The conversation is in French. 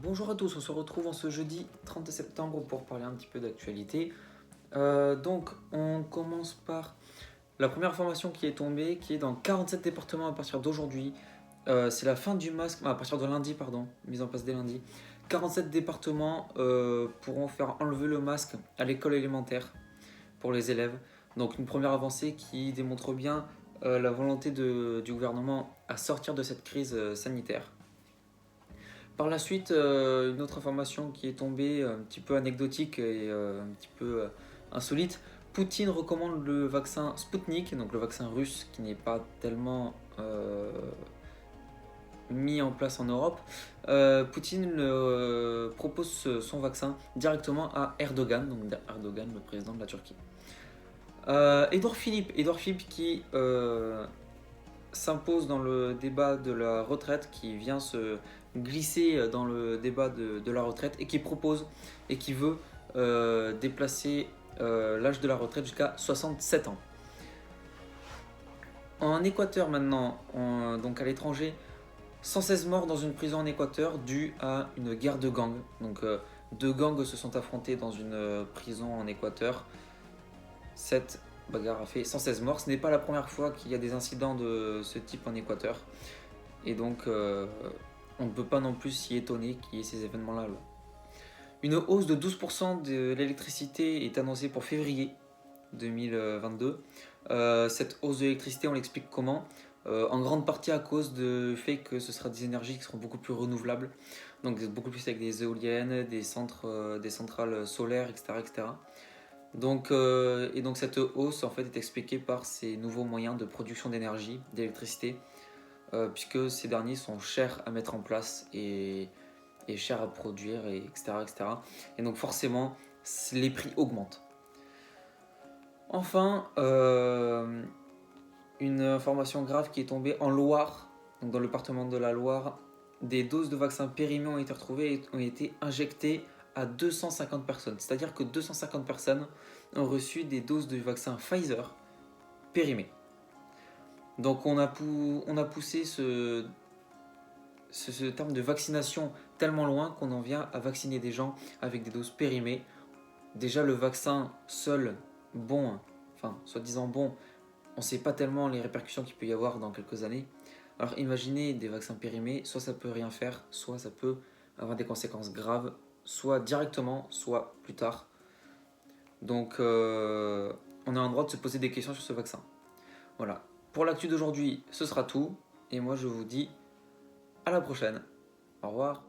Bonjour à tous, on se retrouve en ce jeudi 30 septembre pour parler un petit peu d'actualité. Donc on commence par la première information qui est tombée, qui est dans 47 départements à partir d'aujourd'hui. C'est la fin du masque, à partir de lundi, pardon, mise en place dès lundi. 47 départements pourront faire enlever le masque à l'école élémentaire pour les élèves. Donc une première avancée qui démontre bien la volonté du gouvernement à sortir de cette crise sanitaire. Par la suite, une autre information qui est tombée, un petit peu anecdotique et un petit peu insolite. Poutine recommande le vaccin Sputnik, donc le vaccin russe qui n'est pas tellement mis en place en Europe. Poutine propose son vaccin directement à Erdogan, donc Erdogan, le président de la Turquie. Édouard Philippe qui s'impose dans le débat de la retraite, qui vient se glisser dans le débat de la retraite et qui propose et qui veut déplacer l'âge de la retraite jusqu'à 67 ans. En Équateur maintenant, donc à l'étranger, 116 morts dans une prison en Équateur due à une guerre de gangs. Donc deux gangs se sont affrontés dans une prison en Équateur. Cette bagarre a fait 116 morts. Ce n'est pas la première fois qu'il y a des incidents de ce type en Équateur. Et donc, on ne peut pas non plus s'y étonner qu'il y ait ces événements-là. Une hausse de 12% de l'électricité est annoncée pour février 2022. Cette hausse de l'électricité, on l'explique comment ? En grande partie à cause du fait que ce sera des énergies qui seront beaucoup plus renouvelables. Donc beaucoup plus avec des éoliennes, des centrales solaires, etc. etc. Donc cette hausse en fait est expliquée par ces nouveaux moyens de production d'énergie, d'électricité, puisque ces derniers sont chers à mettre en place et chers à produire, etc., etc. Et donc forcément, les prix augmentent. Enfin, une information grave qui est tombée en Loire, donc dans le département de la Loire, des doses de vaccins périmés ont été retrouvées et ont été injectées à 250 personnes. C'est-à-dire que 250 personnes ont reçu des doses de vaccin Pfizer périmées. Donc on a poussé ce terme de vaccination tellement loin qu'on en vient à vacciner des gens avec des doses périmées. Déjà le vaccin seul, bon, enfin soi-disant bon, on ne sait pas tellement les répercussions qu'il peut y avoir dans quelques années. Alors imaginez des vaccins périmés, soit ça peut rien faire, soit ça peut avoir des conséquences graves, soit directement, soit plus tard. Donc on a un droit de se poser des questions sur ce vaccin. Voilà. Pour l'actu d'aujourd'hui, ce sera tout. Et moi je vous dis à la prochaine. Au revoir.